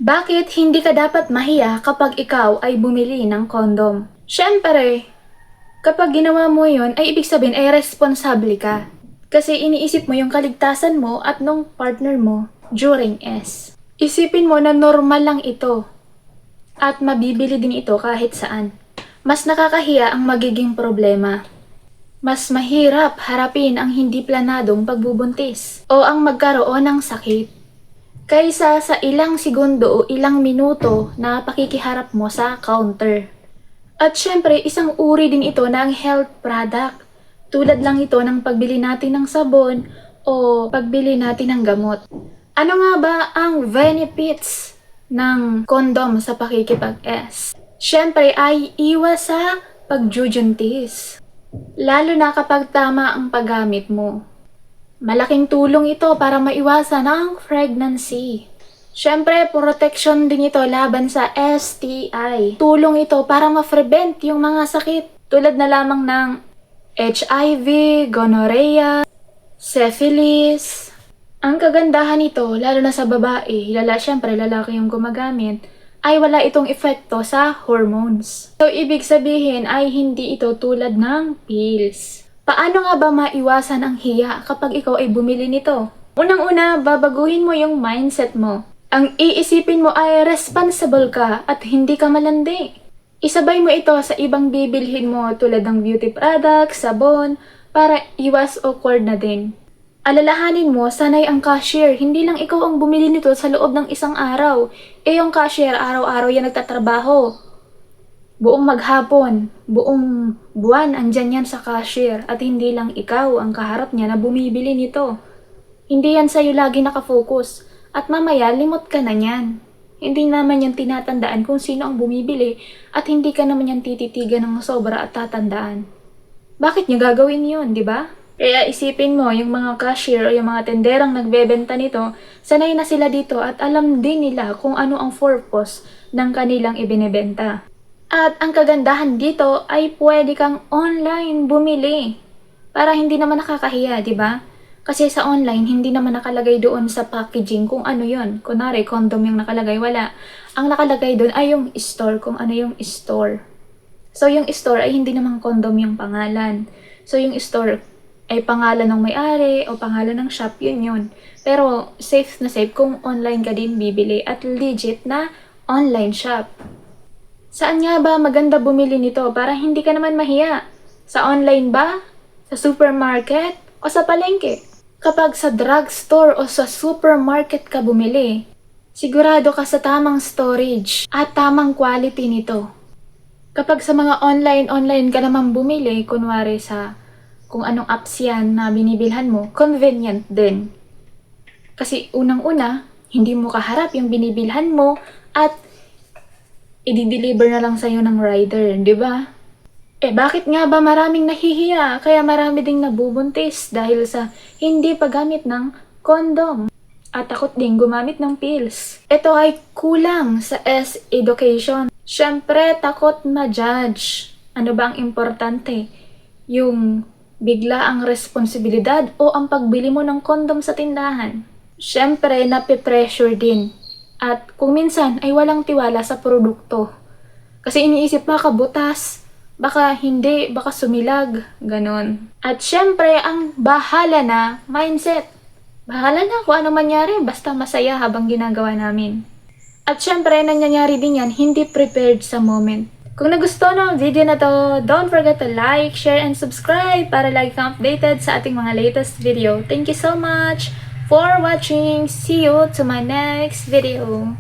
Bakit hindi ka dapat mahiya kapag ikaw ay bumili ng kondom? Siyempre, kapag ginawa mo yon ay ibig sabihin ay responsable ka. Kasi iniisip mo yung kaligtasan mo at nung partner mo during S. Isipin mo na normal lang ito at mabibili din ito kahit saan. Mas nakakahiya ang magiging problema. Mas mahirap harapin ang hindi planadong pagbubuntis o ang magkaroon ng sakit kaysa sa ilang segundo o ilang minuto na pakikiharap mo sa counter. At syempre, isang uri din ito ng health product. Tulad lang ito ng pagbili natin ng sabon o pagbili natin ng gamot. Ano nga ba ang benefits ng kondom sa pakikipag-S? Syempre ay iwas sa pagjujuntis. Lalo na kapag tama ang paggamit mo. Malaking tulong ito para maiwasan ang pregnancy. Siyempre, protection din ito laban sa STI. Tulong ito para ma-prevent yung mga sakit tulad na lamang ng HIV, gonorrhea, syphilis. Ang kagandahan nito, lalo na sa babae, siyempre lalaki yung gumagamit, ay wala itong epekto sa hormones. So, ibig sabihin ay hindi ito tulad ng pills. Paano nga ba maiwasan ang hiya kapag ikaw ay bumili nito? Unang-una, babaguhin mo yung mindset mo. Ang iisipin mo ay responsible ka at hindi ka malandi. Isabay mo ito sa ibang bibilhin mo tulad ng beauty products, sabon, para iwas awkward na din. Alalahanin mo, sanay ang cashier, hindi lang ikaw ang bumili nito sa loob ng isang araw. Yung cashier, araw-araw yan nagtatrabaho. Buong maghapon, buong buwan, andyan yan sa cashier at hindi lang ikaw ang kaharap niya na bumibili nito. Hindi yan sa'yo lagi nakafocus at mamaya limot ka na niyan. Hindi naman yan tinatandaan kung sino ang bumibili at hindi ka naman yan tititigan ng sobra at tatandaan. Bakit niya gagawin yun, di ba? Kaya isipin mo, yung mga cashier o yung mga tenderang nagbebenta nito, sanay na sila dito at alam din nila kung ano ang purpose ng kanilang ibinebenta. At ang kagandahan dito ay pwede kang online bumili para hindi naman nakakahiya, di ba? Kasi sa online, hindi naman nakalagay doon sa packaging kung ano yon. Kunwari, condom yung nakalagay, wala. Ang nakalagay doon ay yung store, kung ano yung store. So, yung store ay hindi naman condom yung pangalan. So, yung store ay pangalan ng may-ari o pangalan ng shop, yun. Pero, safe na safe kung online ka din bibili at legit na online shop. Saan nga ba maganda bumili nito para hindi ka naman mahiya? Sa online ba? Sa supermarket? O sa palengke? Kapag sa drugstore o sa supermarket ka bumili, sigurado ka sa tamang storage at tamang quality nito. Kapag sa mga online ka naman bumili, kunwari sa kung anong apps yan na binibilhan mo, convenient din. Kasi unang-una, hindi mo kaharap yung binibilhan mo at i-deliver na lang sa'yo ng rider, di ba? Bakit nga ba maraming nahihiya? Kaya marami ding nabubuntis dahil sa hindi paggamit ng kondom. At takot ding gumamit ng pills. Ito ay kulang sa S-education. Siyempre, takot ma-judge. Ano ba ang importante? Yung bigla ang responsibilidad o ang pagbili mo ng kondom sa tindahan? Siyempre, nape-pressure din. At kung minsan ay walang tiwala sa produkto. Kasi iniisip baka butas, baka hindi, baka sumilag, ganon. At syempre, ang bahala na mindset. Bahala na kung ano mangyari, basta masaya habang ginagawa namin. At syempre, nangyayari din yan, hindi prepared sa moment. Kung nagustuhan mo ang video na to, don't forget to like, share, and subscribe para lagi kang updated sa ating mga latest video. Thank you so much for watching. See you to my next video.